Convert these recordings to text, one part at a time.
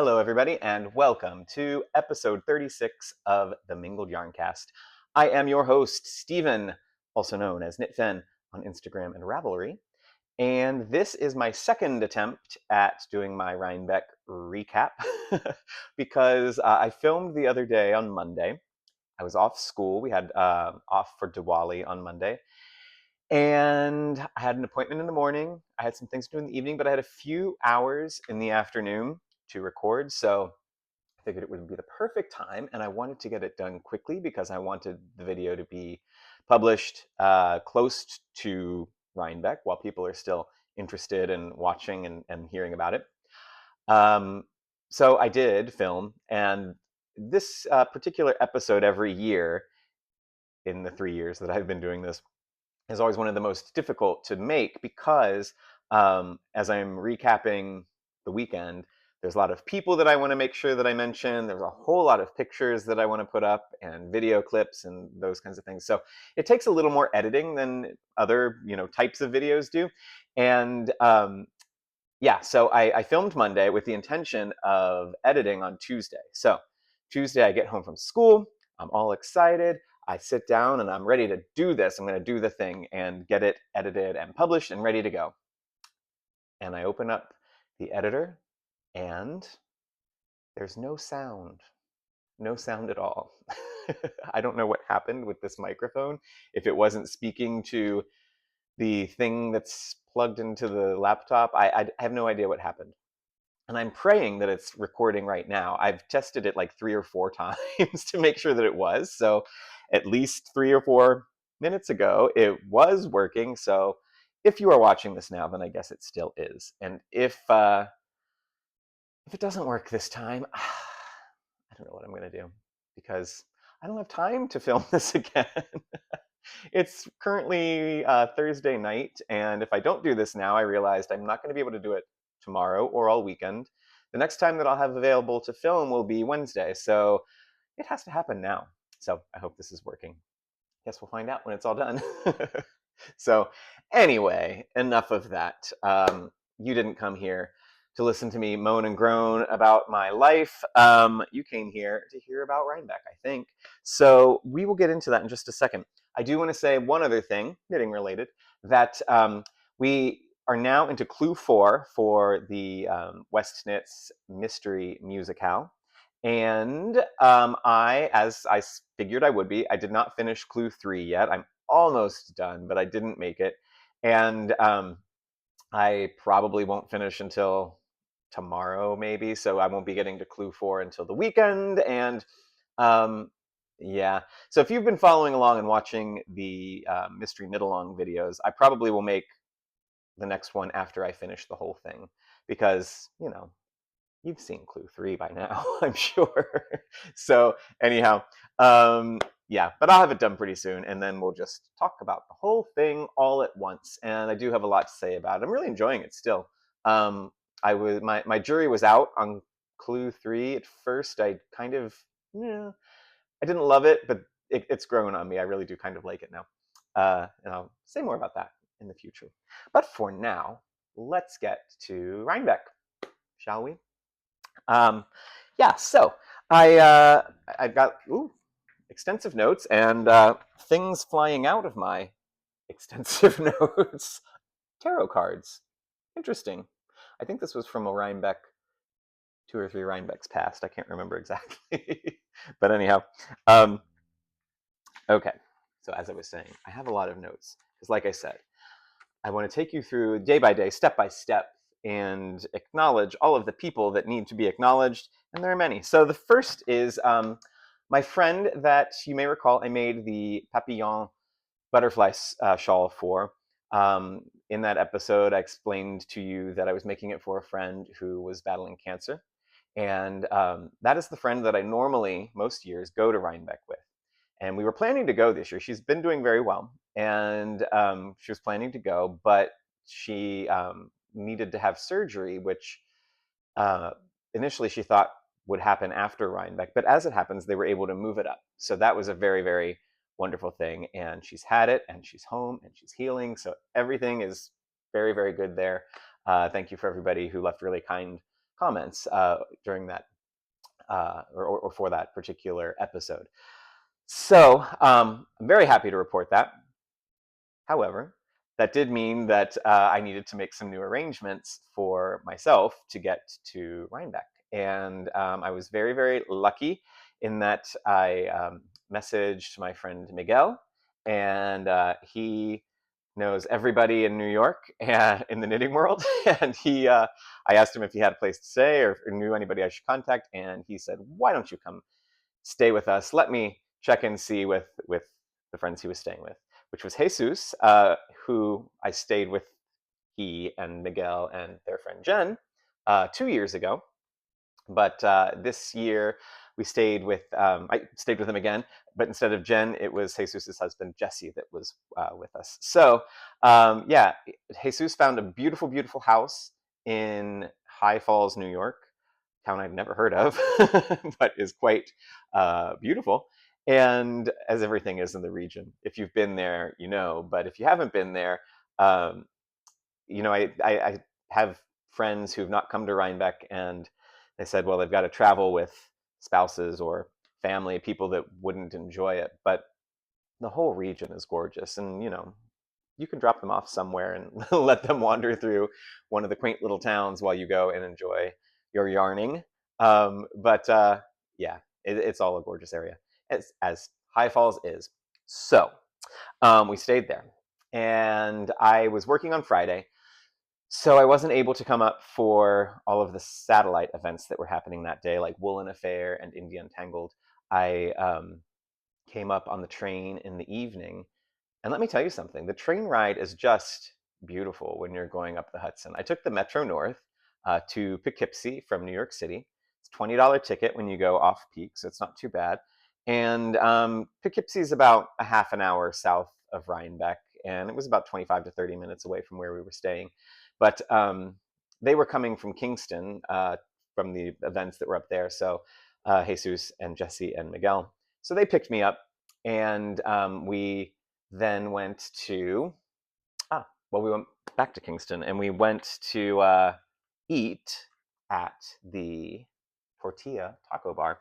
Hello, everybody, and welcome to episode 36 of the Mingled Yarncast. I am your host, Stephen, also known as KnitFen on Instagram and Ravelry, and this is my second attempt at doing my Rhinebeck recap because I filmed the other day on Monday. I was off school. We had off for Diwali on Monday, and I had an appointment in the morning. I had some things to do in the evening, but I had a few hours in the afternoon to record, so I figured it would be the perfect time, and I wanted to get it done quickly because I wanted the video to be published close to Rhinebeck while people are still interested in watching and hearing about it. So I did film, and this particular episode every year in the 3 years that I've been doing this is always one of the most difficult to make because as I'm recapping the weekend, there's a lot of people that I want to make sure that I mention. There's a whole lot of pictures that I want to put up and video clips and those kinds of things. So it takes a little more editing than other, types of videos do. And yeah, so I filmed Monday with the intention of editing on Tuesday. So Tuesday I get home from school. I'm all excited. I sit down and I'm ready to do this. I'm going to do the thing and get it edited and published and ready to go. And I open up the editor and there's no sound at all. I don't know what happened with this microphone. If it wasn't speaking to the thing that's plugged into the laptop, I have no idea what happened. And I'm praying that it's recording right now. I've tested it like 3 or 4 times to make sure that it was. So at least 3 or 4 minutes ago, it was working. So if you are watching this now, then I guess it still is. And if it doesn't work this time, I don't know what I'm going to do because I don't have time to film this again. It's currently Thursday night, and if I don't do this now, I realized I'm not going to be able to do it tomorrow or all weekend. The next time that I'll have available to film will be Wednesday, so it has to happen now. So I hope this is working. Guess we'll find out when it's all done. So anyway, enough of that. You didn't come here to listen to me moan and groan about my life. You came here to hear about Rhinebeck, I think. So we will get into that in just a second. I do want to say one other thing, knitting related, that we are now into Clue 4 for the West Knits Mystery Musicale. And as I figured I would be, I did not finish Clue 3 yet. I'm almost done, but I didn't make it. And I probably won't finish until tomorrow, maybe. So I won't be getting to Clue 4 until the weekend. And yeah, so if you've been following along and watching the Mystery Knit-Along videos, I probably will make the next one after I finish the whole thing. Because, you've seen Clue 3 by now, I'm sure. So anyhow, yeah, but I'll have it done pretty soon, and then we'll just talk about the whole thing all at once. And I do have a lot to say about it. I'm really enjoying it still. My jury was out on Clue 3 at first. I kind of, I didn't love it, but it's grown on me. I really do kind of like it now. And I'll say more about that in the future. But for now, let's get to Rhinebeck, shall we? Yeah, so I've got extensive notes and things flying out of my extensive notes. Tarot cards. Interesting. I think this was from a Rhinebeck, 2 or 3 Rhinebecks past. I can't remember exactly. But anyhow, okay. So as I was saying, I have a lot of notes because, like I said, I want to take you through day by day, step by step, and acknowledge all of the people that need to be acknowledged, and there are many. So the first is my friend that you may recall I made the papillon butterfly shawl for. In that episode, I explained to you that I was making it for a friend who was battling cancer, and that is the friend that I normally, most years, go to Rhinebeck with. And we were planning to go this year. She's been doing very well, and she was planning to go, but she needed to have surgery, which initially she thought would happen after Rhinebeck. But as it happens, they were able to move it up. So that was a very, very wonderful thing. And she's had it, and she's home, and she's healing. So everything is very, very good there. Thank you for everybody who left really kind comments during that or for that particular episode. So I'm very happy to report that. However, that did mean that I needed to make some new arrangements for myself to get to Rhinebeck. And I was very, very lucky in that I messaged my friend Miguel, and he knows everybody in New York and in the knitting world. And I asked him if he had a place to stay or knew anybody I should contact, and he said, "Why don't you come stay with us? Let me check and see with the friends he was staying with," which was Jesus, who I stayed with, he and Miguel and their friend Jen, 2 years ago. But this year we stayed with, I stayed with him again, but instead of Jen, it was Jesus's husband, Jesse, that was with us. So yeah, Jesus found a beautiful, beautiful house in High Falls, New York, town I've never heard of, but is quite beautiful. And as everything is in the region, if you've been there, you know. But if you haven't been there, um, I have friends who've not come to Rhinebeck, and they said, well, they've got to travel with spouses or family, people that wouldn't enjoy it. But the whole region is gorgeous, and you can drop them off somewhere and let them wander through one of the quaint little towns while you go and enjoy your yarning. But yeah, it's all a gorgeous area, as High Falls is. So we stayed there, and I was working on Friday, so I wasn't able to come up for all of the satellite events that were happening that day, like Woolen Affair and India Untangled. I came up on the train in the evening, and let me tell you something, the train ride is just beautiful when you're going up the Hudson. I took the Metro North to Poughkeepsie from New York City. It's a $20 ticket when you go off peak, so it's not too bad. And Poughkeepsie is about a half an hour south of Rhinebeck, and it was about 25 to 30 minutes away from where we were staying. But they were coming from Kingston from the events that were up there. So Jesus and Jesse and Miguel. So they picked me up, and we then went to, we went back to Kingston, and we went to eat at the Tortilla Taco Bar.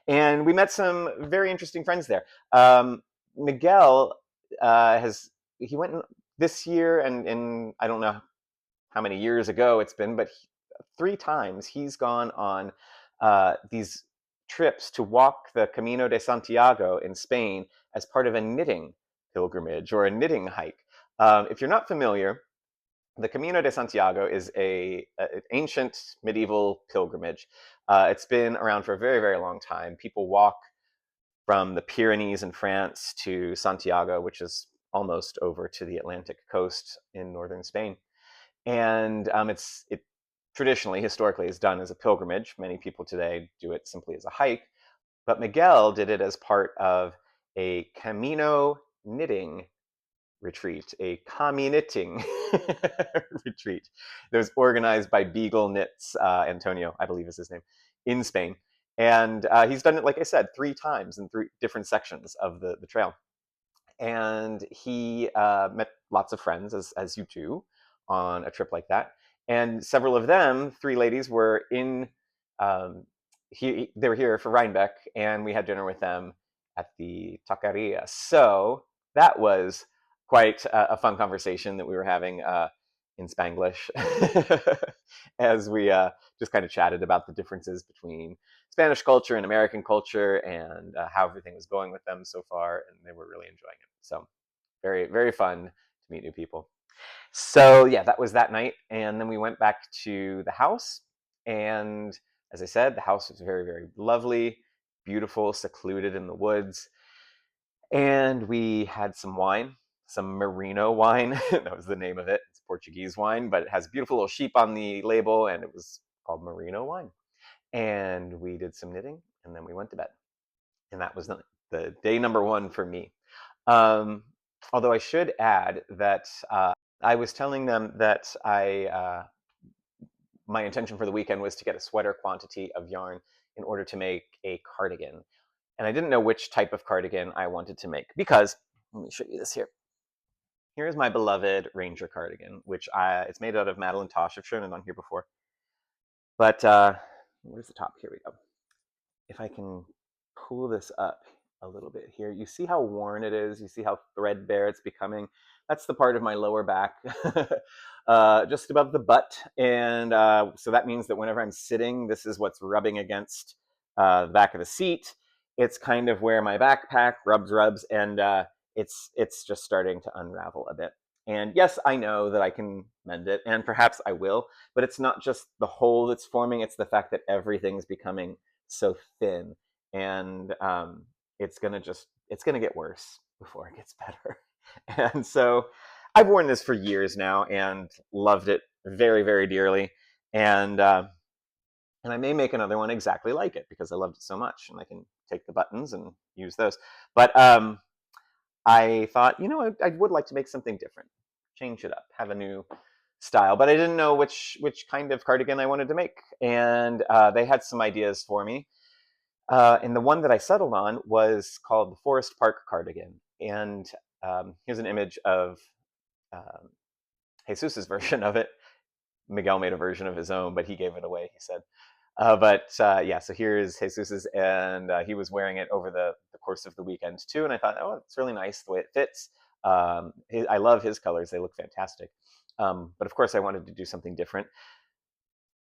And we met some very interesting friends there. Miguel he went this year, and I don't know how many years ago it's been, but 3 times he's gone on these trips to walk the Camino de Santiago in Spain as part of a knitting pilgrimage or a knitting hike. If you're not familiar, the Camino de Santiago is an ancient medieval pilgrimage. It's been around for a very, very long time. People walk from the Pyrenees in France to Santiago, which is almost over to the Atlantic coast in northern Spain. And it traditionally, historically, is done as a pilgrimage. Many people today do it simply as a hike. But Miguel did it as part of a Camino knitting retreat, a Camiknitting retreat that was organized by Beagle Knits, Antonio, I believe is his name, in Spain. And he's done it, like I said, 3 times in 3 different sections of the trail. And he met lots of friends, as you do on a trip like that. And several of them, 3 ladies, were in, they were here for Rhinebeck, and we had dinner with them at the taqueria. So that was quite a fun conversation that we were having in Spanglish as we just kind of chatted about the differences between Spanish culture and American culture, and how everything was going with them so far, and they were really enjoying it. So very, very fun to meet new people. So yeah, that was that night, and then we went back to the house, and as I said, the house was very, very lovely, beautiful, secluded in the woods, and we had some wine, some merino wine. That was the name of it. It's Portuguese wine, but it has a beautiful little sheep on the label, and it was called merino wine. And we did some knitting, and then we went to bed. And that was the day number 1 for me. Although I should add that I was telling them that my intention for the weekend was to get a sweater quantity of yarn in order to make a cardigan. And I didn't know which type of cardigan I wanted to make, because, let me show you this here. Here's my beloved Ranger cardigan, which it's made out of Madeline Tosh. I've shown it on here before. But where's the top? Here we go. If I can pull this up a little bit here, you see how worn it is. You see how threadbare it's becoming. That's the part of my lower back, just above the butt. And so that means that whenever I'm sitting, this is what's rubbing against the back of the seat. It's kind of where my backpack rubs, and it's just starting to unravel a bit. And yes, I know that I can mend it, and perhaps I will, but it's not just the hole that's forming, it's the fact that everything's becoming so thin, and it's gonna get worse before it gets better. And so I've worn this for years now and loved it very, very dearly. And I may make another one exactly like it because I loved it so much, and I can take the buttons and use those. But I thought, I would like to make something different, change it up, have a new style. But I didn't know which kind of cardigan I wanted to make, and they had some ideas for me. And the one that I settled on was called the Forest Park cardigan. And here's an image of Jesus's version of it. Miguel made a version of his own, but he gave it away, he said. Yeah, so here's Jesus's, and he was wearing it over the course of the weekend too. And I thought, oh, it's really nice the way it fits. I love his colors; they look fantastic. But of course, I wanted to do something different.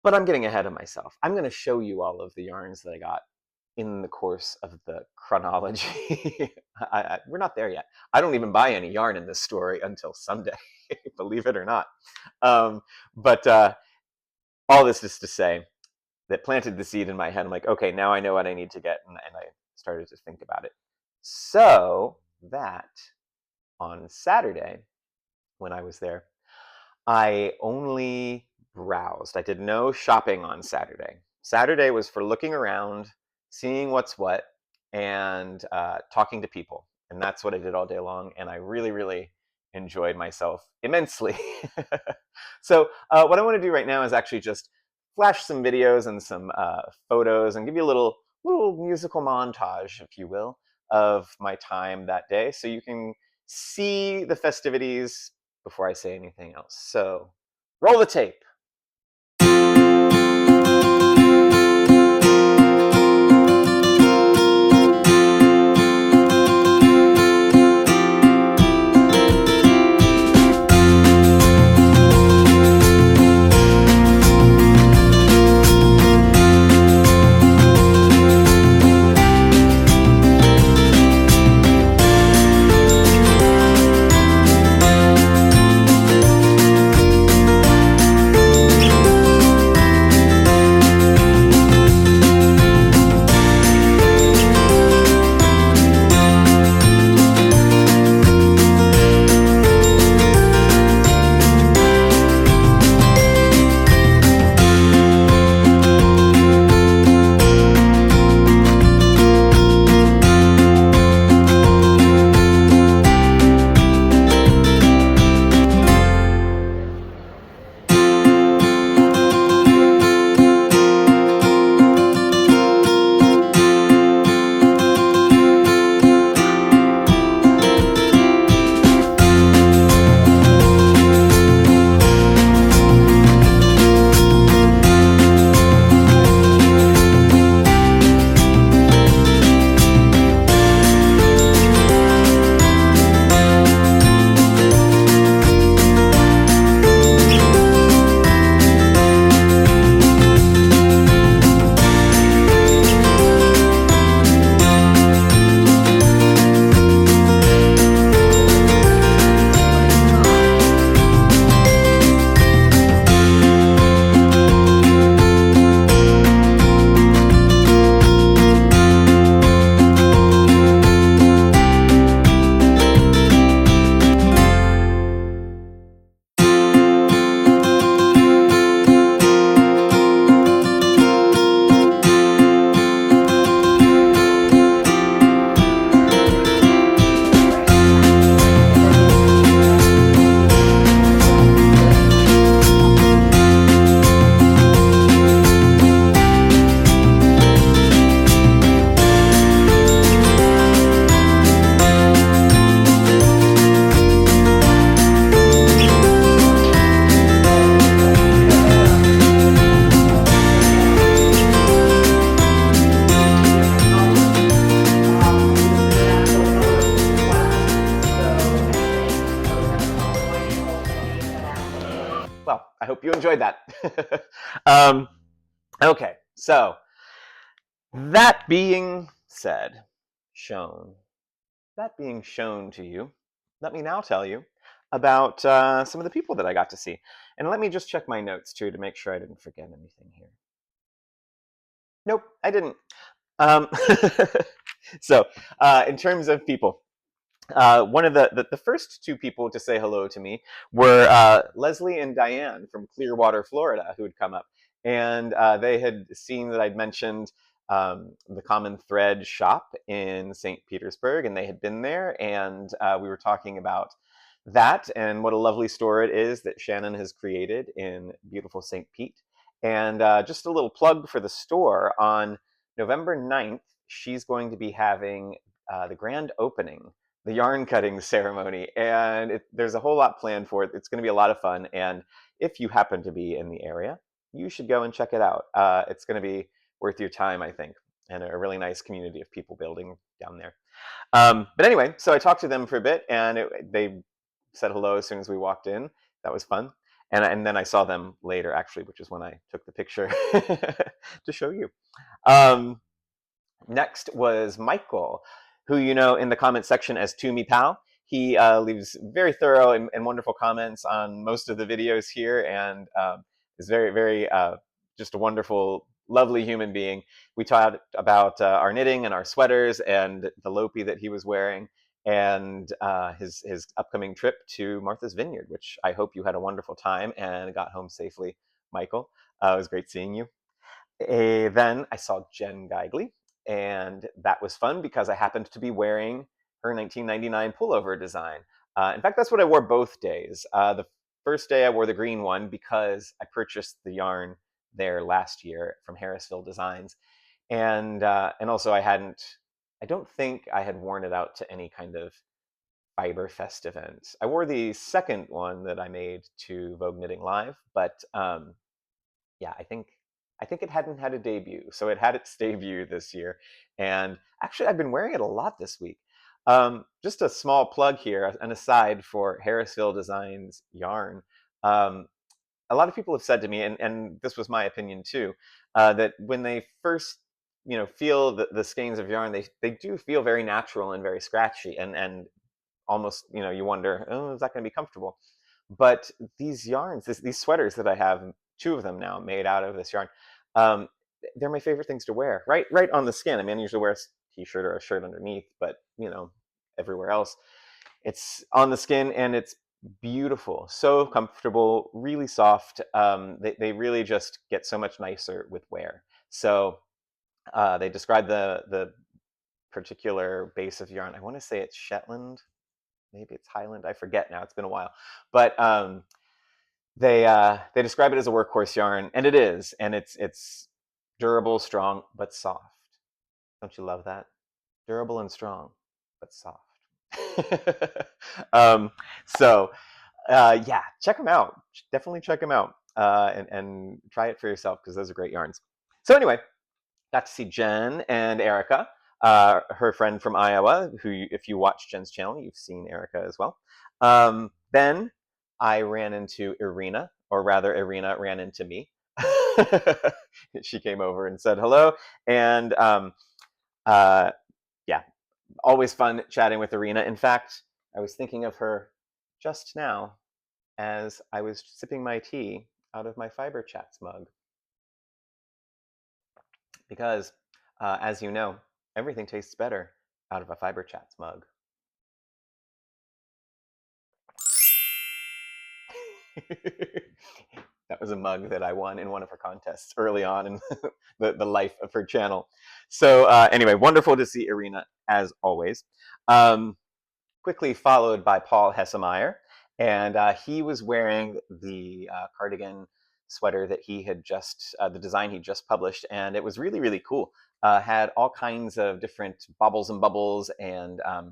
But I'm getting ahead of myself. I'm going to show you all of the yarns that I got in the course of the chronology. We're not there yet. I don't even buy any yarn in this story until Sunday, believe it or not. But all this is to say that planted the seed in my head. I'm like, okay, now I know what I need to get, and I started to think about it. So that on Saturday, when I was there, I only browsed. I did no shopping on Saturday. Saturday was for looking around, seeing what's what, and talking to people. And that's what I did all day long. And I really, really enjoyed myself immensely. So what I want to do right now is actually just flash some videos and some photos and give you a little musical montage, if you will, of my time that day, so you can see the festivities before I say anything else. So roll the tape. I hope you enjoyed that. um, okay, so that being said, shown, that being shown to you, let me now tell you about some of the people that I got to see. And let me just check my notes too to make sure I didn't forget anything here. Nope, I didn't. Um, so, in terms of people, one of the first two people to say hello to me were Leslie and Diane from Clearwater, Florida, who had come up. And they had seen that I'd mentioned the Common Thread shop in St. Petersburg, and they had been there. And we were talking about that and what a lovely store it is that Shannon has created in beautiful St. Pete. And just a little plug for the store on November 9th, she's going to be having the grand opening, the yarn cutting ceremony, and there's a whole lot planned for it. It's going to be a lot of fun, and if you happen to be in the area, you should go and check it out. It's going to be worth your time, I think, and a really nice community of people building down there. But anyway, so I talked to them for a bit, and they said hello as soon as we walked in. That was fun. And then I saw them later, actually, which is when I took the picture to show you. Um, Next was Michael, who you know in the comment section as To Me Pal. He leaves very thorough and wonderful comments on most of the videos here, and is very, very just a wonderful, lovely human being. We talked about our knitting and our sweaters and the Lopi that he was wearing, and his upcoming trip to Martha's Vineyard, which I hope you had a wonderful time and got home safely, Michael. It was great seeing you. Then I saw Jen Geigley, and that was fun because I happened to be wearing her 1999 pullover design. In fact, that's what I wore both days. The first day I wore the green one because I purchased the yarn there last year from Harrisville Designs, and also I don't think I had worn it out to any kind of Fiberfest event. I wore the second one that I made to Vogue Knitting Live, but yeah, I think it hadn't had a debut, so it had its debut this year. And actually, I've been wearing it a lot this week. Just a small plug here, an aside for Harrisville Designs yarn. Um, a lot of people have said to me, and this was my opinion too, that when they first feel the skeins of yarn, they do feel very natural and very scratchy, and almost you wonder, oh, is that going to be comfortable? But these yarns, these sweaters that I have, two of them now made out of this yarn, um, they're my favorite things to wear. Right on the skin. I mean, I usually wear a t-shirt or a shirt underneath, but everywhere else, it's on the skin, and it's beautiful, so comfortable, really soft. They really just get so much nicer with wear. So they describe the particular base of yarn. I want to say it's Shetland, maybe it's Highland. I forget now. It's been a while, but they describe it as a workhorse yarn, and it is, and it's durable, strong, but soft. Don't you love that? Durable and strong, but soft. um, so yeah, check them out. Definitely check them out, and try it for yourself because those are great yarns. So anyway, got to see Jen and Erica, her friend from Iowa, who, if you watch Jen's channel, you've seen Erica as well. Then I ran into Irina, or rather, Irina ran into me. She came over and said hello, and uh, yeah, always fun chatting with Irina. In fact, I was thinking of her just now as I was sipping my tea out of my Fiberchats mug. Because, as you know, everything tastes better out of a Fiberchats mug. That was a mug that I won in one of her contests early on in the life of her channel. So anyway, wonderful to see Irina, as always. Quickly followed by Paul Hessemeyer, and he was wearing the cardigan sweater that he had just, the design he just published, and it was really, really cool. Had all kinds of different baubles and bubbles, and I,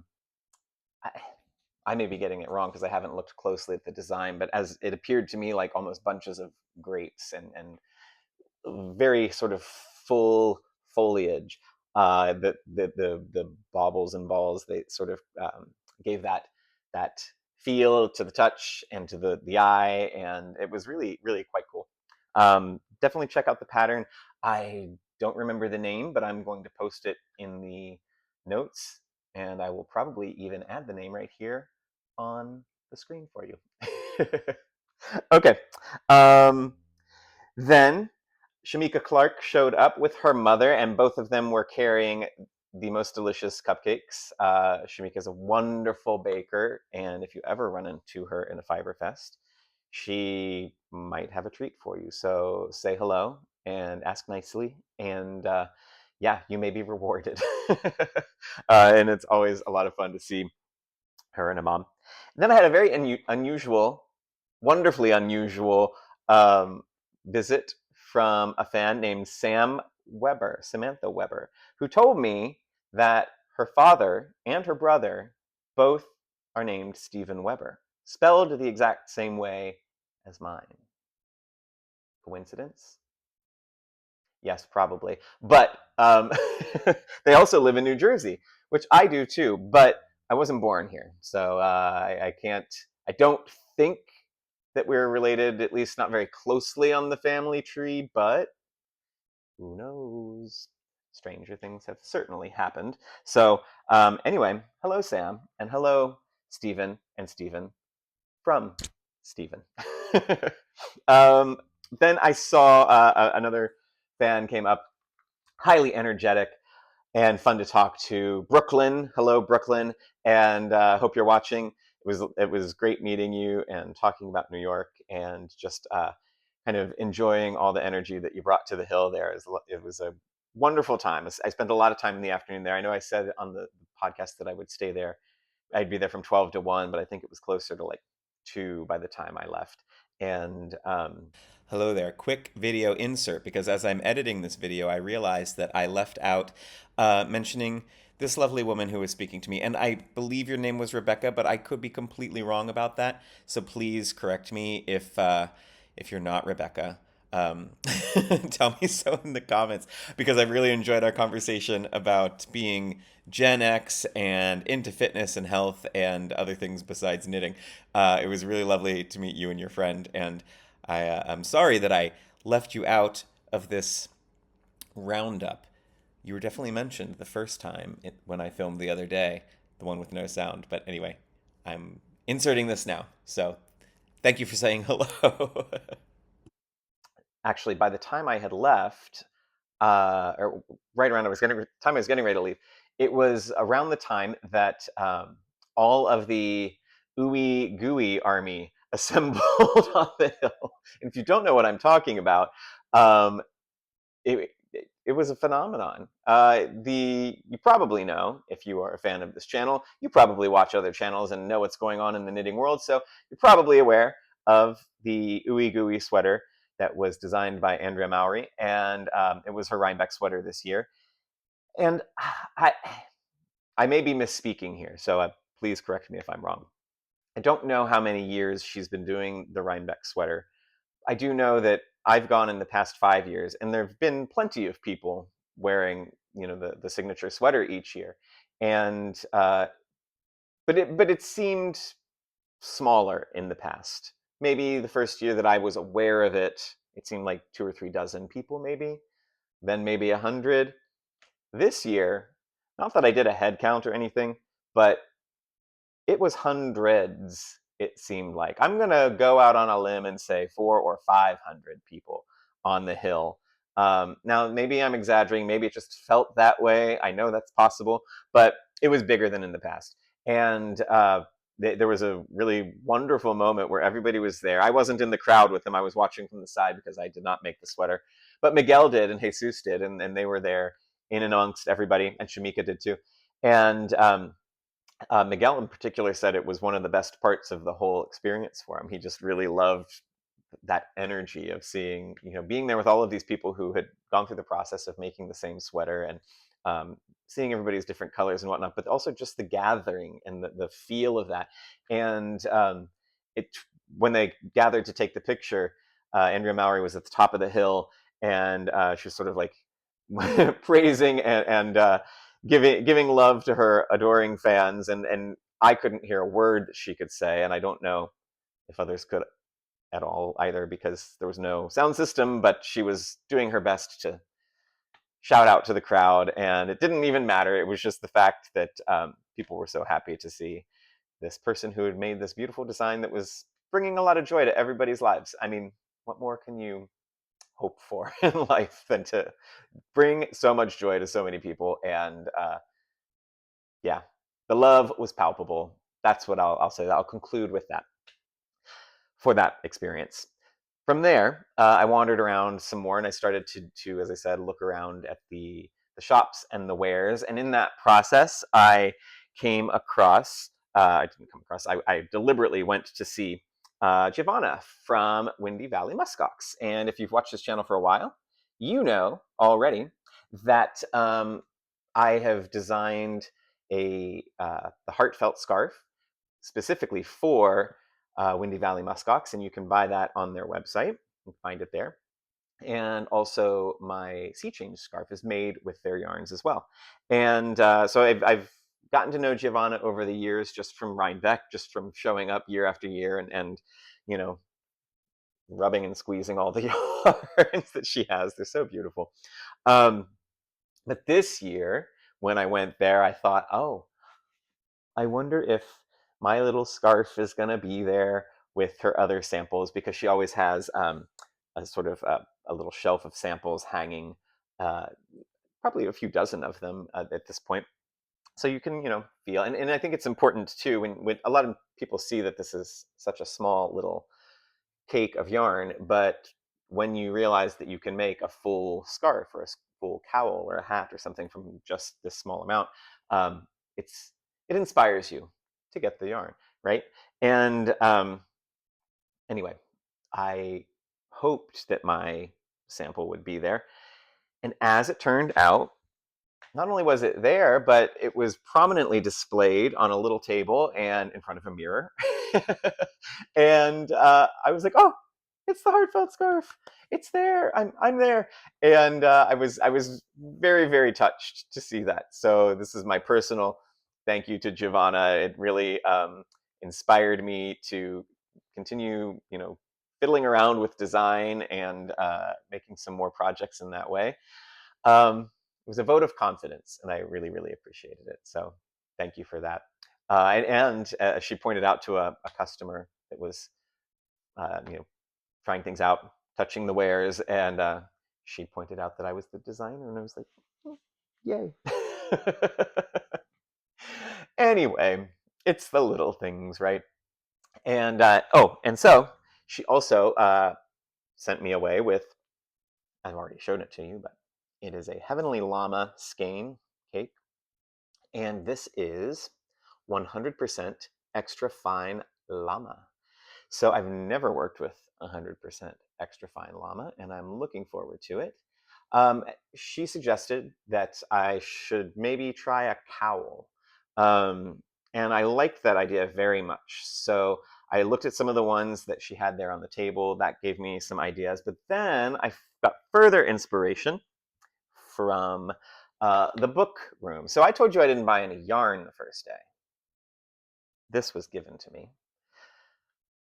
I may be getting it wrong because I haven't looked closely at the design, but as it appeared to me like almost bunches of grapes and very sort of full foliage. The baubles and balls, they sort of gave that feel, to the touch, and to the eye, and it was really, really quite cool. Definitely check out the pattern. I don't remember the name, but I'm going to post it in the notes, and I will probably even add the name right here on the screen for you. Okay. Then Shamika Clark showed up with her mother, and both of them were carrying the most delicious cupcakes. Shamika is a wonderful baker, and if you ever run into her in a Fiber Fest, she might have a treat for you. So say hello and ask nicely, and yeah, you may be rewarded. And it's always a lot of fun to see her and a mom. And then I had a very unusual, wonderfully unusual um, visit from a fan named Samantha Weber, who told me that her father and her brother both are named Stephen Weber, spelled the exact same way as mine. Coincidence? Yes, probably. But they also live in New Jersey, which I do too. But I wasn't born here, so I can't. I don't think that we're related, at least not very closely on the family tree. But who knows? Stranger things have certainly happened. So anyway, hello Sam, and hello Stephen and Stephen from Stephen. um, then I saw another fan came up, highly energetic and fun to talk to. Brooklyn, hello Brooklyn, and hope you're watching. It was great meeting you and talking about New York, and just kind of enjoying all the energy that you brought to the hill there. It was a wonderful time. I spent a lot of time in the afternoon there. I know I said on the podcast that I would stay there. I'd be there from 12 to 1, but I think it was closer to like 2 by the time I left. And Hello there. Quick video insert because as I'm editing this video, I realized that I left out mentioning this lovely woman who was speaking to me. And I believe your name was Rebecca, but I could be completely wrong about that. So please correct me if you're not Rebecca. Um, Tell me so in the comments because I really enjoyed our conversation about being Gen X and into fitness and health and other things besides knitting. It was really lovely to meet you and your friend, and I'm sorry that I left you out of this roundup. You were definitely mentioned the first time when I filmed the other day, the one with no sound. But anyway, I'm inserting this now. So thank you for saying hello. actually, by the time I had left, or right around time I was getting ready to leave, it was around the time that all of the Ooey gooey army assembled on the hill. And if you don't know what I'm talking about, um, it was a phenomenon. You probably know, if you are a fan of this channel, you probably watch other channels and know what's going on in the knitting world. So you're probably aware of the Ooey gooey sweater that was designed by Andrea Mowry, and it was her Rhinebeck sweater this year. And I, I may be misspeaking here, so please correct me if I'm wrong. I don't know how many years she's been doing the Rhinebeck sweater. I do know that I've gone in the past 5 years, and there have been plenty of people wearing, the signature sweater each year, and but it seemed smaller in the past. Maybe the first year that I was aware of it, it seemed like 2 or 3 dozen people, maybe. Then maybe 100. This year, not that I did a head count or anything, but it was hundreds, it seemed like. I'm going to go out on a limb and say 400 or 500 people on the hill. Now, maybe I'm exaggerating. Maybe it just felt that way. I know that's possible, but it was bigger than in the past. And there was a really wonderful moment where everybody was there. I wasn't in the crowd with them. I was watching from the side because I did not make the sweater. But Miguel did and Jesus did, and they were there in and amongst everybody, and Shamika did too. And Miguel in particular said it was one of the best parts of the whole experience for him. He just really loved that energy of seeing, being there with all of these people who had gone through the process of making the same sweater, and seeing everybody's different colors and whatnot, but also just the gathering and the feel of that. And it when they gathered to take the picture, Andrea Mowry was at the top of the hill, and she was sort of like praising and giving love to her adoring fans, and I couldn't hear a word that she could say, and I don't know if others could at all either because there was no sound system, but she was doing her best to shout out to the crowd, and it didn't even matter. It was just the fact that people were so happy to see this person who had made this beautiful design that was bringing a lot of joy to everybody's lives. I mean, what more can you hope for in life than to bring so much joy to so many people? And yeah, the love was palpable. That's what I'll say. I'll conclude with that for that experience. From there, I wandered around some more, and I started to, as I said, look around at the shops and the wares. And in that process, I came across. I didn't come across. I deliberately went to see Giovanna from Windy Valley Muskox. And if you've watched this channel for a while, you know already that I have designed the Heartfelt scarf specifically for Windy Valley Muskox, and you can buy that on their website. You can find it there. And also, my SeaChange Scarf is made with their yarns as well. And so I've gotten to know Giovanna over the years, just from Rhinebeck, just from showing up year after year, and you know, rubbing and squeezing all the yarns that she has. They're so beautiful. Um, but this year, when I went there, I thought, oh, I wonder if my little scarf is going to be there with her other samples, because she always has a sort of a little shelf of samples hanging, uh, probably a few dozen of them at this point. So you can, feel, and I think it's important too, when a lot of people see that this is such a small little cake of yarn, but when you realize that you can make a full scarf or a full cowl or a hat or something from just this small amount, um, it's it inspires you to get the yarn, right? And anyway, I hoped that my sample would be there, and as it turned out, not only was it there, but it was prominently displayed on a little table and in front of a mirror. And I was like, "Oh, it's the Heartfelt scarf! It's there! I'm there!" And I was very very touched to see that. So this is my personal thank you to Giovanna. It really inspired me to continue, fiddling around with design and making some more projects in that way. It was a vote of confidence, and I really, really appreciated it. So thank you for that. And she pointed out to a customer that was, trying things out, touching the wares, and she pointed out that I was the designer, and I was like, oh, yay. Anyway, it's the little things, right? And and so she also sent me away with, I've already shown it to you, but it is a Heavenly Llama skein cake. And this is 100% extra fine llama. So I've never worked with 100% extra fine llama, and I'm looking forward to it. She suggested that I should maybe try a cowl. And I liked that idea very much. So I looked at some of the ones that she had there on the table. That gave me some ideas. But then I got further inspiration from the book room. So I told you I didn't buy any yarn the first day. This was given to me.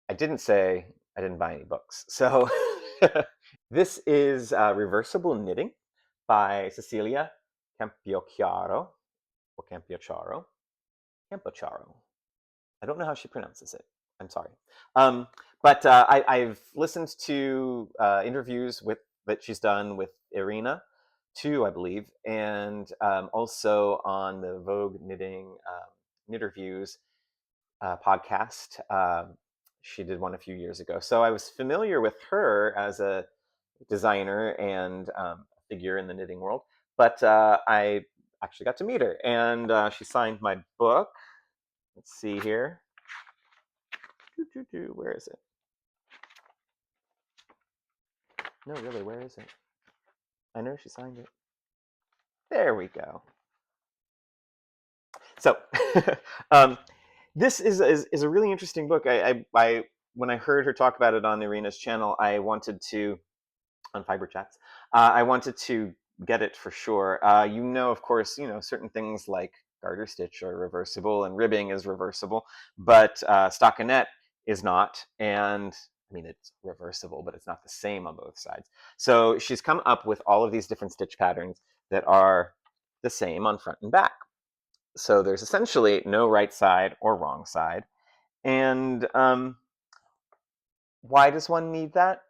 I didn't say I didn't buy any books. So this is Reversible Knitting by Cecelia Campochiaro, or Campochiaro. I don't know how she pronounces it. I'm sorry. But I've listened to interviews that she's done with Irina, too, I believe, and also on the Vogue Knitting Knitterviews podcast. She did one a few years ago. So I was familiar with her as a designer and figure in the knitting world. But I actually got to meet her, and she signed my book. Let's see here. Where is it? No, really, where is it? I know she signed it. There we go. So, um, this is a really interesting book. I when I heard her talk about it on Irina's channel, I wanted to, on Fiberchats, I wanted to get it for sure. Of course, certain things like garter stitch are reversible and ribbing is reversible, but stockinette is not. And I mean, it's reversible, but it's not the same on both sides. So she's come up with all of these different stitch patterns that are the same on front and back. So there's essentially no right side or wrong side. And why does one need that?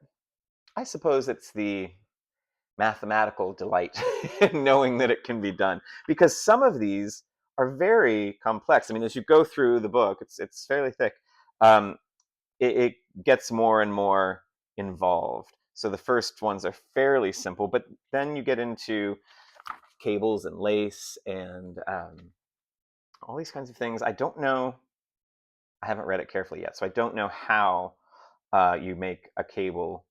I suppose it's the mathematical delight in knowing that it can be done, because some of these are very complex. I mean, as you go through the book, it's fairly thick. Um, it gets more and more involved. So the first ones are fairly simple, but then you get into cables and lace and all these kinds of things. I don't know. I haven't read it carefully yet, so I don't know how you make a cable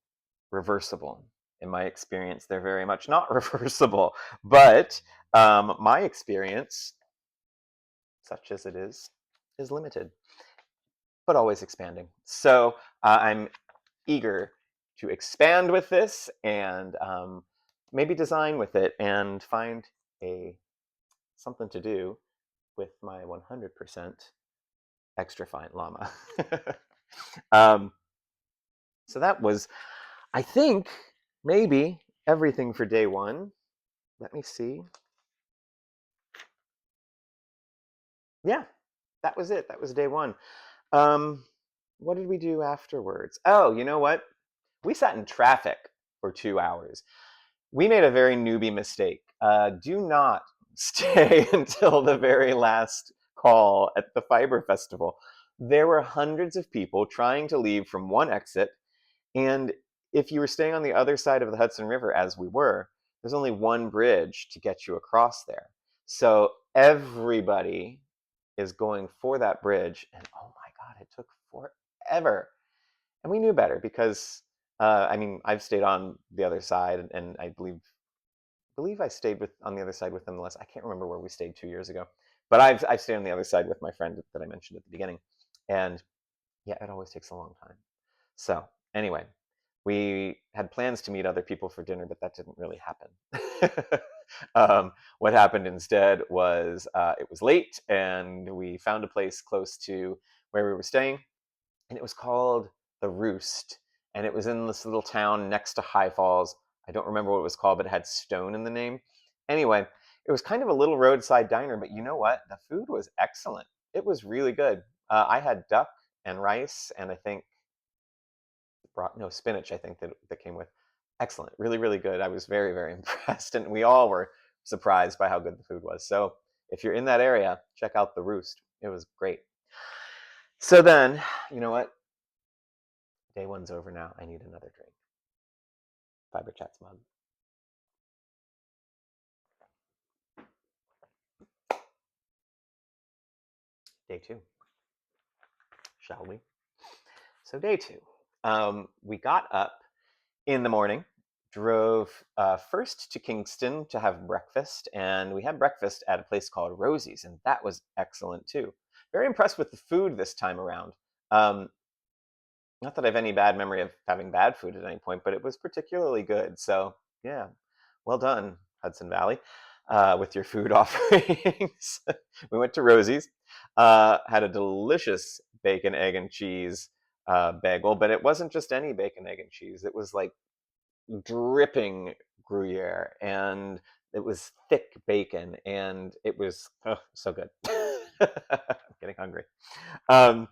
reversible. In my experience, they're very much not reversible. But my experience, such as it is limited, but always expanding. So I'm eager to expand with this and maybe design with it and find something to do with my 100% extra fine llama. um, so that was, I think, maybe everything for day one. Let me see. Yeah, that was it. That was day one. Um, what did we do afterwards? Oh, you know what? We sat in traffic for 2 hours. We made a very newbie mistake. Do not stay until the very last call at the Fiber Festival. There were hundreds of people trying to leave from one exit, and if you were staying on the other side of the Hudson River, as we were, there's only one bridge to get you across there. So everybody is going for that bridge, and oh my God, it took forever. And we knew better because, I mean, I've stayed on the other side, and I believe I stayed on the other side with them less. I can't remember where we stayed 2 years ago, but I've stayed on the other side with my friend that I mentioned at the beginning, and yeah, it always takes a long time. So anyway, we had plans to meet other people for dinner, but that didn't really happen. What happened instead was it was late, and we found a place close to where we were staying, and it was called The Roost, and it was in this little town next to High Falls. I don't remember what it was called, but it had stone in the name. Anyway, it was kind of a little roadside diner, but you know what? The food was excellent. It was really good. I had duck and rice, and I think spinach. I think that came with. Excellent, really, really good. I was very, very impressed, and we all were surprised by how good the food was. So if you're in that area, check out the Roost. It was great. So then, you know what? Day one's over now. I need another drink. Fiberchats mug. Day two, shall we? So day two, we got up in the morning, drove first to Kingston to have breakfast, and we had breakfast at a place called Rosie's, and that was excellent too. Very impressed with the food this time around. Um, Not that I have any bad memory of having bad food at any point, but it was particularly good. So yeah, well done, Hudson Valley, with your food offerings. We went to Rosie's, had a delicious bacon, egg, and cheese bagel, but it wasn't just any bacon, egg, and cheese. It was like dripping Gruyere, and it was thick bacon, and it was so good. I'm getting hungry. Um,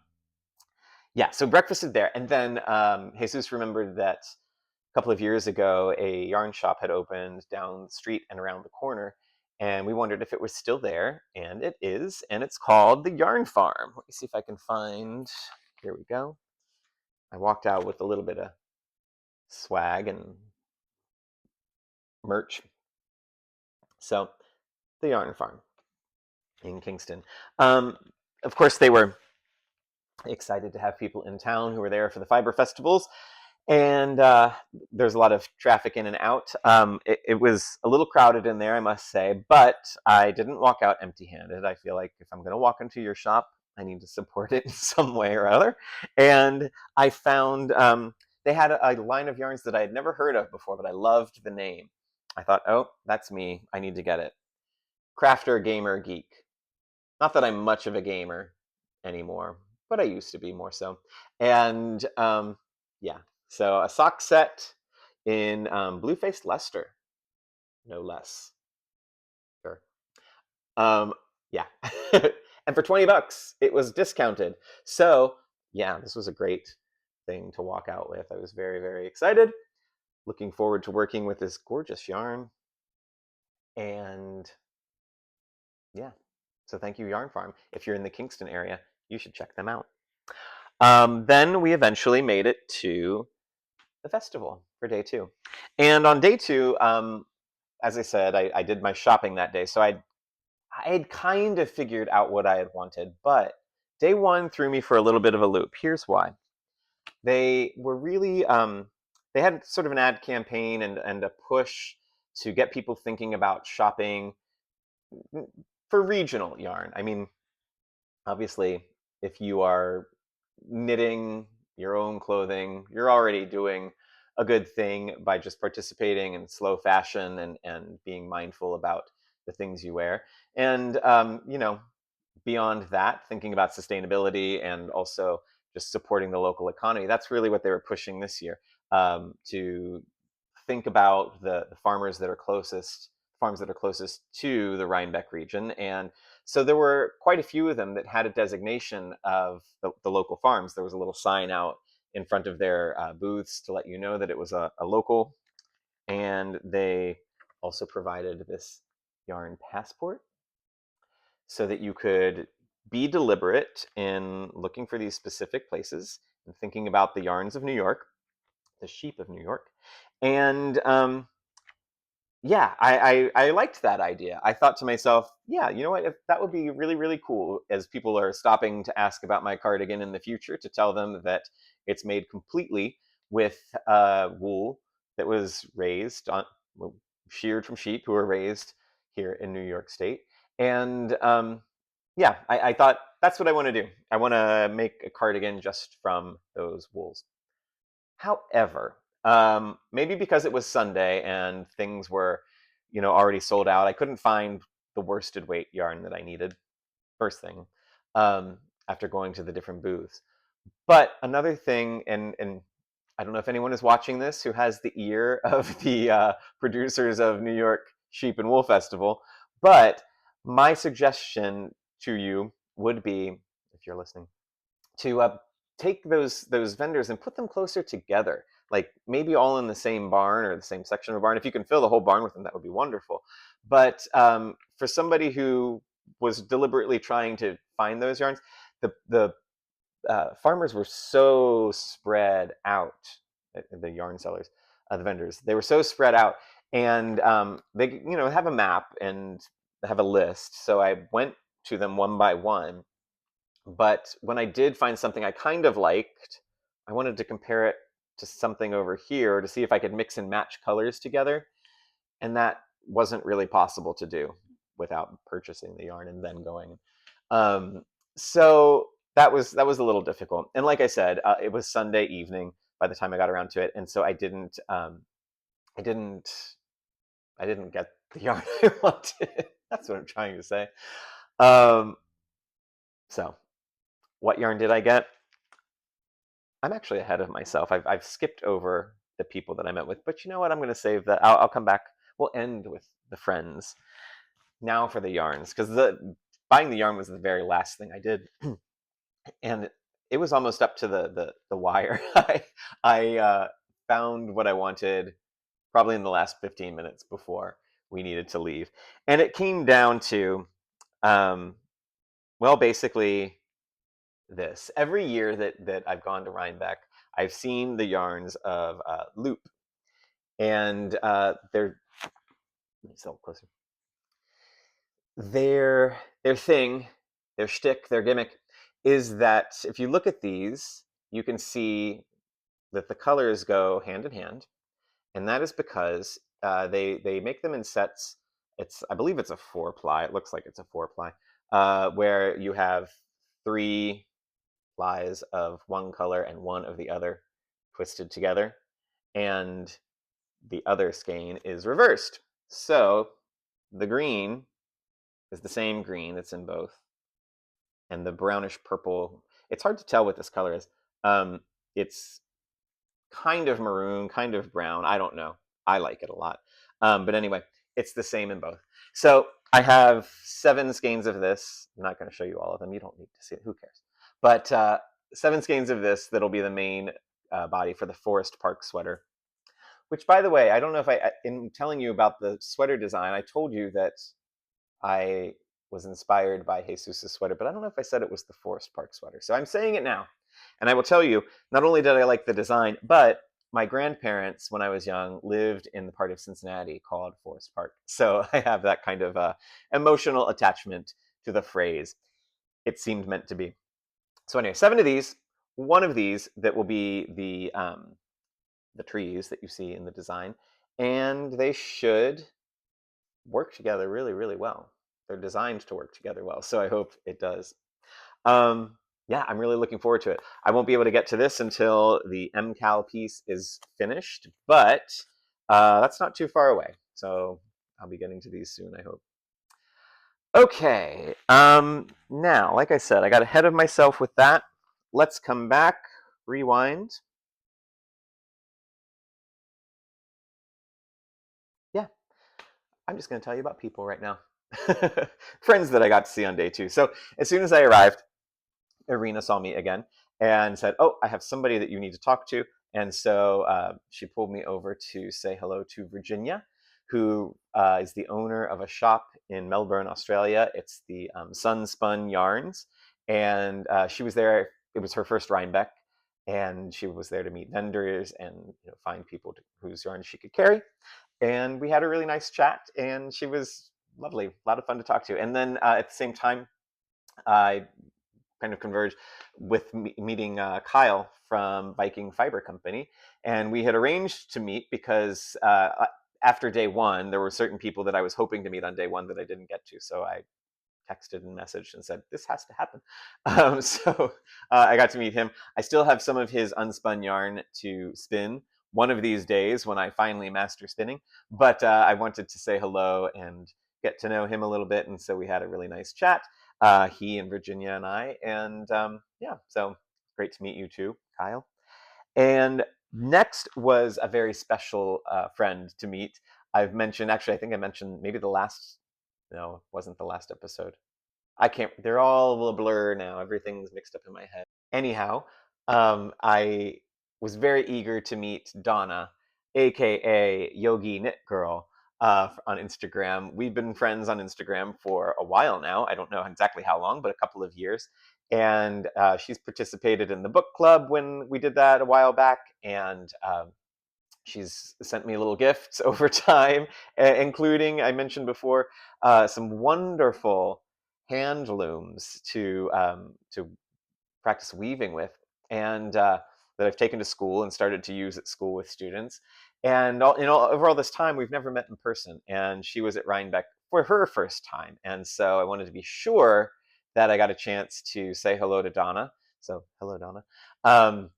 yeah, so breakfast is there. And then Jesus remembered that a couple of years ago, a yarn shop had opened down the street and around the corner. And we wondered if it was still there. And it is. And it's called the Yarn Farm. Let me see if I can find. Here we go. I walked out with a little bit of swag and merch. So, the Yarn Farm in Kingston. Of course, they were excited to have people in town who were there for the fiber festivals. And there's a lot of traffic in and out. It was a little crowded in there, I must say, but I didn't walk out empty-handed. I feel like if I'm going to walk into your shop, I need to support it in some way or other. And I found they had a line of yarns that I had never heard of before, but I loved the name. I thought, oh, that's me. I need to get it. Crafter, Gamer, Geek. Not that I'm much of a gamer anymore, but I used to be more so. And yeah, so a sock set in blue-faced Leicester, no less. Sure. Um, yeah. And for 20 bucks, it was discounted. So, yeah, this was a great thing to walk out with. I was very, very excited. Looking forward to working with this gorgeous yarn. And yeah, so thank you, Yarn Farm. If you're in the Kingston area, you should check them out. Then we eventually made it to the festival for day two. And on day two, as I said, I did my shopping that day. So I had kind of figured out what I had wanted, but day one threw me for a little bit of a loop. Here's why. They were really, they had sort of an ad campaign and a push to get people thinking about shopping for regional yarn. I mean, obviously, if you are knitting your own clothing, you're already doing a good thing by just participating in slow fashion and being mindful about the things you wear. And, beyond that, thinking about sustainability and also just supporting the local economy. That's really what they were pushing this year, to think about the farmers that are closest, farms that are closest to the Rhinebeck region. And so there were quite a few of them that had a designation of the local farms. There was a little sign out in front of their booths to let you know that it was a local. And they also provided this yarn passport so that you could be deliberate in looking for these specific places and thinking about the yarns of New York, the sheep of New York. And yeah, I liked that idea. I thought to myself, yeah, you know what? If that would be really, really cool as people are stopping to ask about my cardigan in the future, to tell them that it's made completely with wool that was raised on, well, sheared from sheep who were raised here in New York State. And yeah, I thought that's what I want to do. I want to make a cardigan just from those wools. However, maybe because it was Sunday and things were, already sold out, I couldn't find the worsted weight yarn that I needed. First thing, after going to the different booths. But another thing, and I don't know if anyone is watching this who has the ear of the producers of New York Sheep and Wool Festival, but my suggestion to you would be, if you're listening, to take those vendors and put them closer together, like maybe all in the same barn or the same section of a barn. If you can fill the whole barn with them, that would be wonderful. But for somebody who was deliberately trying to find those yarns, the farmers were so spread out. The yarn sellers, the vendors, they were so spread out, and they have a map and have a list. So I went to them one by one, but when I did find something I kind of liked, I wanted to compare it to something over here to see if I could mix and match colors together. And that wasn't really possible to do without purchasing the yarn and then going. Um, so that was a little difficult. And like I said, it was Sunday evening by the time I got around to it, and so I didn't I didn't get the yarn I wanted. That's what I'm trying to say. Um, so what yarn did I get? I'm actually ahead of myself. I've skipped over the people that I met with, but you know what? I'm going to save that. I'll come back. We'll end with the friends now for the yarns, because the buying the yarn was the very last thing I did, and it was almost up to the wire. I found what I wanted probably in the last 15 minutes before we needed to leave, and it came down to, um, well, basically this. Every year that I've gone to Rhinebeck, I've seen the yarns of Loop, and let me sell closer. Their thing, their shtick, their gimmick is that if you look at these, you can see that the colors go hand in hand, and that is because they make them in sets. I believe it's a 4-ply. It looks like it's a 4-ply, where you have 3 plies of one color and one of the other twisted together, and the other skein is reversed. So the green is the same green that's in both and the brownish purple. It's hard to tell what this color is. It's kind of maroon, kind of brown. I don't know. I like it a lot. But anyway, it's the same in both. So I have 7 skeins of this. I'm not going to show you all of them. You don't need to see it. Who cares? But 7 skeins of this that'll be the main body for the Forest Park sweater. Which, by the way, I don't know if in telling you about the sweater design, I told you that I was inspired by Jesus's sweater, but I don't know if I said it was the Forest Park sweater. So I'm saying it now. And I will tell you, not only did I like the design, but my grandparents, when I was young, lived in the part of Cincinnati called Forest Park. So I have that kind of emotional attachment to the phrase. It seemed meant to be. So anyway, 7 of these. One of these that will be the trees that you see in the design, and they should work together really, really well. They're designed to work together well, so I hope it does. Yeah, I'm really looking forward to it. I won't be able to get to this until the MCAL piece is finished, but that's not too far away. So I'll be getting to these soon, I hope. Okay, now, like I said, I got ahead of myself with that. Let's come back, rewind. Yeah, I'm just going to tell you about people right now. Friends that I got to see on day 2. So as soon as I arrived, Irina saw me again and said, "Oh, I have somebody that you need to talk to." And so she pulled me over to say hello to Virginia, who is the owner of a shop in Melbourne, Australia. It's the Sunspun yarns, and she was there. It was her first Rhinebeck, and she was there to meet vendors and find people whose yarns she could carry. And we had a really nice chat, and she was lovely, a lot of fun to talk to. And then at the same time, I kind of converged with meeting Kyle from Viking Fiber Company, and we had arranged to meet because after day 1, there were certain people that I was hoping to meet on day 1 that I didn't get to. So I texted and messaged and said, this has to happen. So I got to meet him. I still have some of his unspun yarn to spin one of these days when I finally master spinning. But I wanted to say hello and get to know him a little bit. And so we had a really nice chat, he and Virginia and I. And yeah, so great to meet you too, Kyle. And next was a very special friend to meet. I've mentioned, actually, I think I mentioned maybe the last, no, it wasn't the last episode. I can't, they're all a blur now. Everything's mixed up in my head. Anyhow, I was very eager to meet Donna, aka Yogi Knit Girl, on Instagram. We've been friends on Instagram for a while now. I don't know exactly how long, but a couple of years. And she's participated in the book club when we did that a while back. And she's sent me little gifts over time, including, I mentioned before, some wonderful hand looms to practice weaving with, and that I've taken to school and started to use at school with students. And over all this time, we've never met in person. And she was at Rhinebeck for her first time, and so I wanted to be sure that I got a chance to say hello to Donna. So hello, Donna.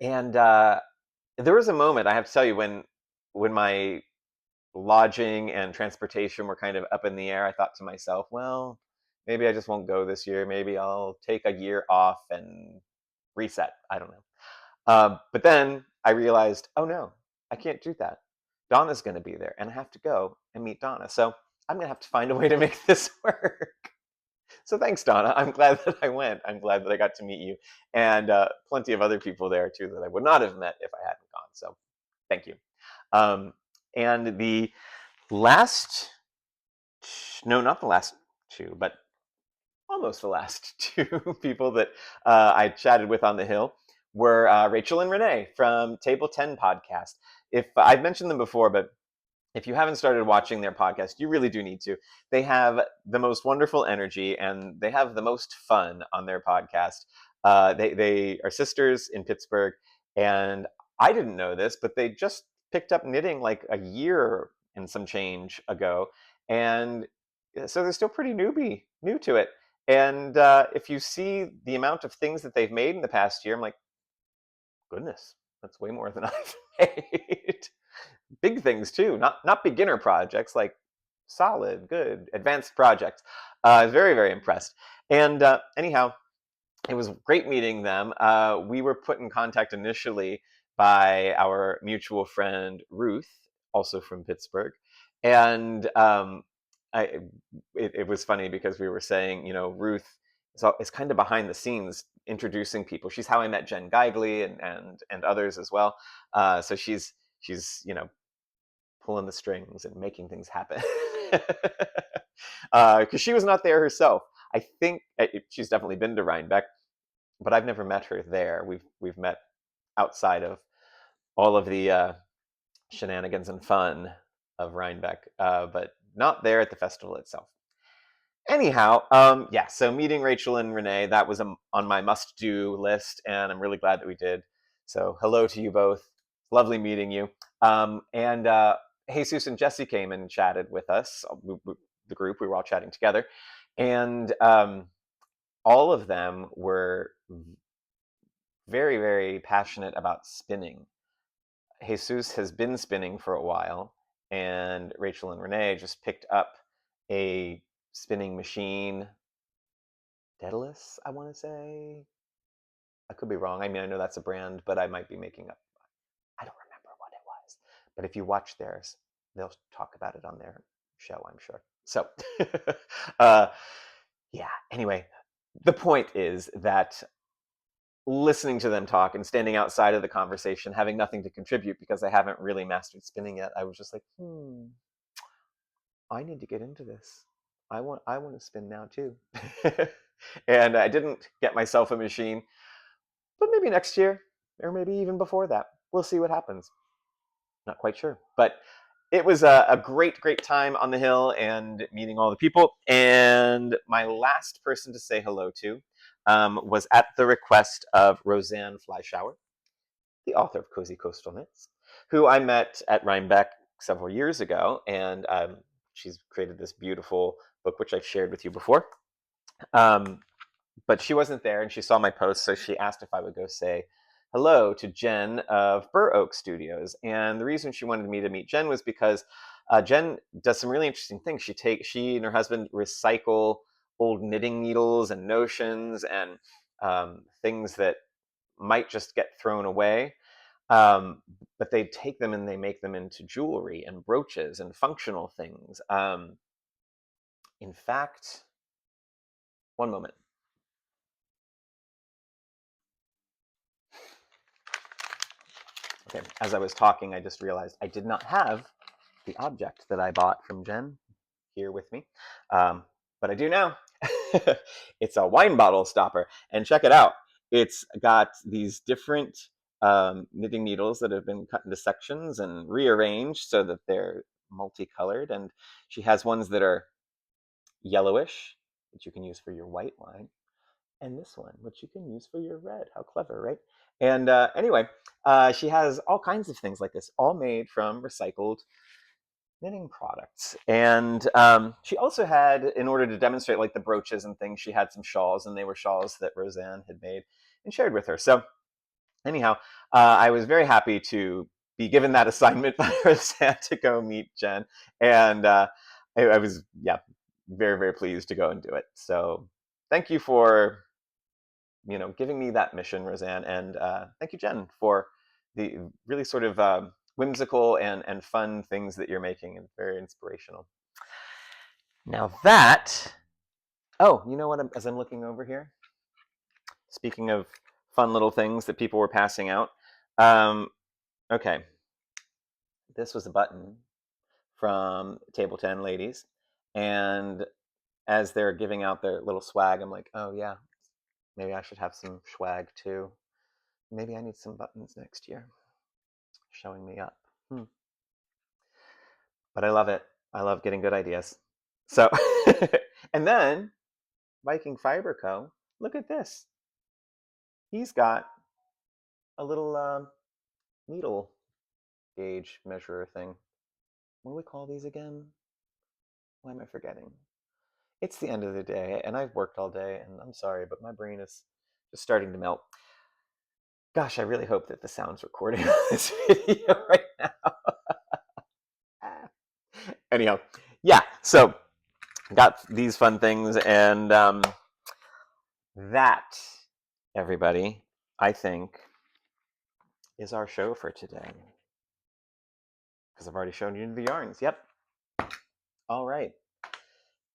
And there was a moment, I have to tell you, when my lodging and transportation were kind of up in the air. I thought to myself, well, maybe I just won't go this year. Maybe I'll take a year off and reset. I don't know. But then I realized, oh no, I can't do that. Donna's going to be there, and I have to go and meet Donna. So I'm going to have to find a way to make this work. So thanks, Donna. I'm glad that I went. I'm glad that I got to meet you, and plenty of other people there too that I would not have met if I hadn't gone. So thank you. And the last, no, not the last 2, but almost the last 2 people that I chatted with on the Hill were Rachel and Renee from Table 10 podcast. If I've mentioned them before, but if you haven't started watching their podcast, you really do need to. They have the most wonderful energy, and they have the most fun on their podcast. They are sisters in Pittsburgh, and I didn't know this, but they just picked up knitting like a year and some change ago, and so they're still pretty new to it. And if you see the amount of things that they've made in the past year, I'm like, goodness, that's way more than I've made. Big things too, not beginner projects, like solid, good, advanced projects. I was very, very impressed. And anyhow, it was great meeting them. We were put in contact initially by our mutual friend Ruth, also from Pittsburgh, and I, it was funny because we were saying, Ruth is kind of behind the scenes introducing people. She's how I met Jen Geigley and others as well. So she's pulling the strings and making things happen because she was not there herself. I think she's definitely been to Rhinebeck, but I've never met her there. We've met outside of all of the shenanigans and fun of Rhinebeck, but not there at the festival itself. Anyhow, yeah. So meeting Rachel and Renee, that was on my must-do list, and I'm really glad that we did. So hello to you both. Lovely meeting you. And Jesus and Jesse came and chatted with us. The group, we were all chatting together, and all of them were very, very passionate about spinning. Jesus has been spinning for a while, and Rachel and Renee just picked up a spinning machine. Daedalus, I want to say. I could be wrong. I mean, I know that's a brand, but I might be making up. I don't remember what it was. But if you watch theirs, they'll talk about it on their show, I'm sure. So, yeah. Anyway, the point is that listening to them talk and standing outside of the conversation, having nothing to contribute because I haven't really mastered spinning yet, I was just like, I need to get into this. I want to spin now too. And I didn't get myself a machine, but maybe next year or maybe even before that. We'll see what happens. Not quite sure, but it was a great, great time on the hill and meeting all the people. And my last person to say hello to was at the request of Roseanne Flyshower, the author of Cozy Coastal Knits, who I met at Rhinebeck several years ago. And she's created this beautiful book, which I've shared with you before. But she wasn't there, and she saw my post, so she asked if I would go say hello to Jen of Bur Oak Studios. And the reason she wanted me to meet Jen was because Jen does some really interesting things. She and her husband recycle old knitting needles and notions and things that might just get thrown away. But they take them and they make them into jewelry and brooches and functional things. In fact, one moment. Okay, as I was talking, I just realized I did not have the object that I bought from Jen here with me, but I do now. It's a wine bottle stopper, and check it out. It's got these different knitting needles that have been cut into sections and rearranged so that they're multicolored, and she has ones that are yellowish, that you can use for your white wine, and this one, which you can use for your red. How clever, right? And anyway, she has all kinds of things like this, all made from recycled knitting products. And she also had, in order to demonstrate like the brooches and things, she had some shawls, and they were shawls that Roseanne had made and shared with her. So anyhow, I was very happy to be given that assignment by Roseanne to go meet Jen. And I was, yeah, very, very pleased to go and do it. So thank you for giving me that mission, Roseanne, and thank you, Jen, for the really sort of whimsical and fun things that you're making, and very inspirational. Now that, oh, you know what? As I'm looking over here, speaking of fun little things that people were passing out, okay, this was a button from Table 10 ladies, and as they're giving out their little swag, I'm like, oh yeah, maybe I should have some swag too. Maybe I need some buttons next year. Showing me up. But I love it. I love getting good ideas. So, and then Viking Fiber Co. Look at this. He's got a little needle gauge measurer thing. What do we call these again? Why am I forgetting? It's the end of the day, and I've worked all day, and I'm sorry, but my brain is just starting to melt. Gosh, I really hope that the sound's recording on this video right now. Anyhow, yeah, so got these fun things, and That, everybody, I think, is our show for today. Because I've already shown you the yarns. Yep. All right.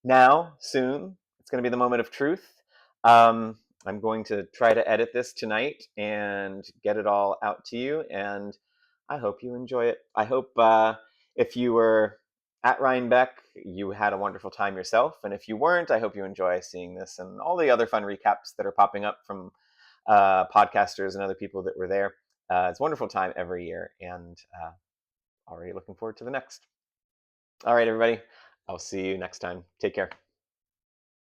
Now, soon, it's going to be the moment of truth. I'm going to try to edit this tonight and get it all out to you. And I hope you enjoy it. I hope if you were at Rhinebeck, you had a wonderful time yourself. And if you weren't, I hope you enjoy seeing this and all the other fun recaps that are popping up from podcasters and other people that were there. It's a wonderful time every year. And already looking forward to the next. All right, everybody. I'll see you next time. Take care.